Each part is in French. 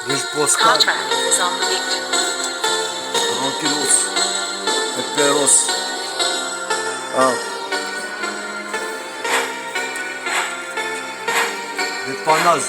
Riche Postal, Contract is on the beat. tranquilos, peperos, ah, dépannage.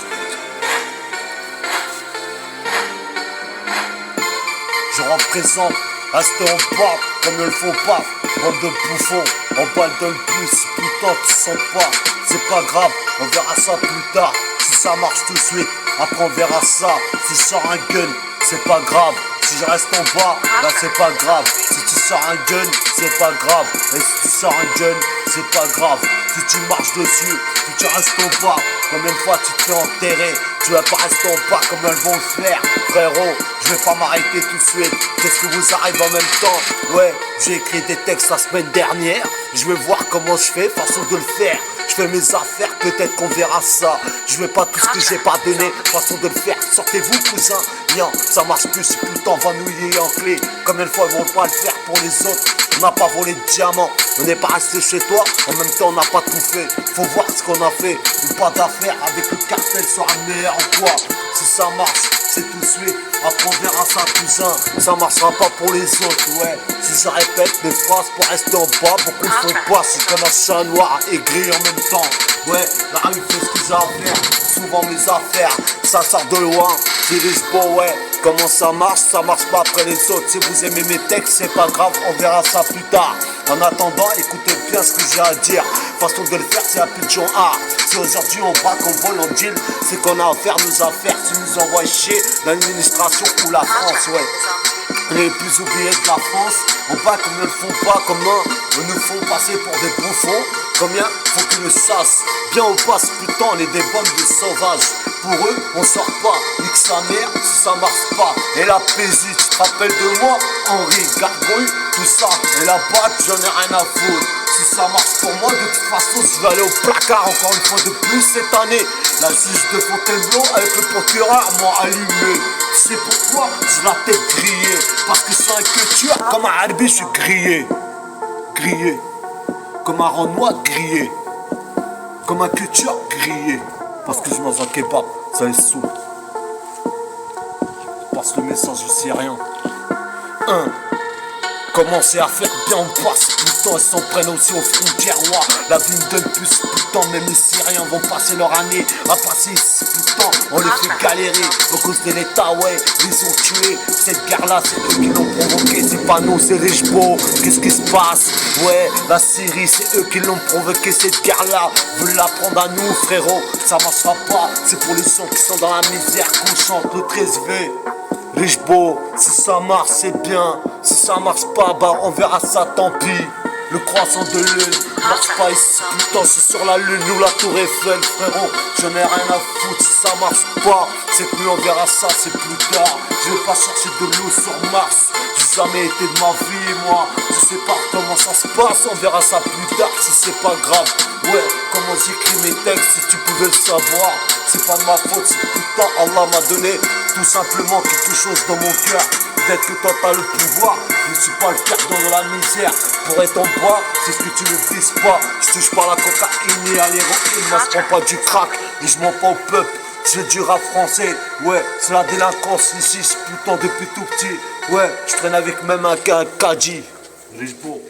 Je représente, reste en bas, comme il faut pas. Bande de bouffons, on balle de le plus, putain tu sens pas. C'est pas grave, on verra ça plus tard. Si ça marche tout de suite, après on verra ça. Si je sors un gun, c'est pas grave. Si je reste en bas, là c'est pas grave. Si tu sors un gun, c'est pas grave. Et si tu sors un gun, c'est pas grave. Si tu marches dessus, si tu restes en bas, combien de fois tu te fais enterrer? Tu vas pas rester en bas comme elles vont le faire. Frérot, je vais pas m'arrêter tout de suite. Qu'est-ce que vous arrive en même temps? Ouais, j'ai écrit des textes la semaine dernière. Je vais voir comment je fais, façon de le faire. Je fais mes affaires, peut-être qu'on verra ça. Je veux pas tout ce que j'ai pas donné, façon de le faire. Sortez-vous cousin, bien, ça marche plus, c'est plus le temps, va nouiller en clé. Combien de fois ils vont pas le faire pour les autres? On n'a pas volé de diamants, on n'est pas resté chez toi. En même temps on n'a pas tout fait, faut voir ce qu'on a fait. Ou pas d'affaires avec le cartel sera meilleur en quoi. Si ça marche, c'est tout de suite. Après on verra ça cousin, ça marchera pas pour les autres, ouais. Si je répète mes phrases pour rester en bas, beaucoup ne font pas. C'est comme un chat noir et gris en même temps. Ouais, la rue fait ce qu'ils ont à faire, souvent mes affaires, ça sort de loin. C'est riche beau, ouais, comment ça marche pas après les autres. Si vous aimez mes textes, c'est pas grave, on verra ça plus tard. En attendant, écoutez bien ce que j'ai à dire. Façon de le faire, c'est un pigeon A. Si aujourd'hui on braque, on vole, on deal, c'est qu'on a à faire nos affaires. Si nous envoie chier l'administration ou la France, ouais. On est les plus oubliés de la France. On bat comme ils ne font pas, comment ils nous font passer pour des bouffons. Combien faut qu'ils le sachent. Bien on passe putain, on est des bonnes de sauvages. Pour eux, on sort pas, nique sa mère si ça marche pas. Et la PJ, tu te rappelles de moi? Henri, Gargouille, tout ça. Et la batte, j'en ai rien à foutre. Si ça marche pour moi, de toute façon, je vais aller au placard encore une fois de plus cette année. La juge de Fontainebleau avec le procureur m'ont allumé. Tu sais pourquoi? J'ai la tête grillée. Parce que je suis un culture, comme un harbi, je suis grillé. Grillé. Comme un renoir grillé. Comme un culture grillé. Parce que je mange un kebab, ça les saoule. Je passe le message, je sais rien. Commencez à faire bien, on passe putain, ils s'en prennent aussi aux frontières, ouais. La vie me donne plus putain, même les Syriens vont passer leur année à passer ici putain, on les fait galérer à cause de l'état, ouais, ils ont tué. Cette guerre-là, c'est eux qui l'ont provoqué, c'est pas nous, c'est riche beau. Qu'est-ce qui se passe? Ouais, la Syrie, c'est eux qui l'ont provoqué, cette guerre-là. Veulent la prendre à nous, frérot, ça marchera pas. C'est pour les gens qui sont dans la misère qu'on chante le 13V. Riche beau, si ça marche c'est bien, si ça marche pas bah on verra ça tant pis. Le croissant de lune marche pas ici putain, je suis sur la lune ou la tour Eiffel frérot. Je n'ai rien à foutre si ça marche pas. Cette nuit on verra ça, c'est plus tard. Je vais pas chercher de l'eau sur Mars. J'ai jamais été de ma vie moi. Je sais pas comment ça se passe, on verra ça plus tard si c'est pas grave. Ouais, comment j'écris mes textes si tu pouvais le savoir. C'est pas de ma faute, c'est putain Allah m'a donné tout simplement quelque chose dans mon cœur. Dès que toi t'as le pouvoir, je suis pas le cœur dans la misère. Pour être en bois, c'est ce que tu ne dises pas. Je touche pas la cocaïne et à l'héroïne. Moi je prends pas du crack et je mens pas au peuple. C'est du rap français, ouais, c'est la délinquance ici, c'est putain depuis tout petit. Ouais, je traîne avec même un caddie. Riche beau.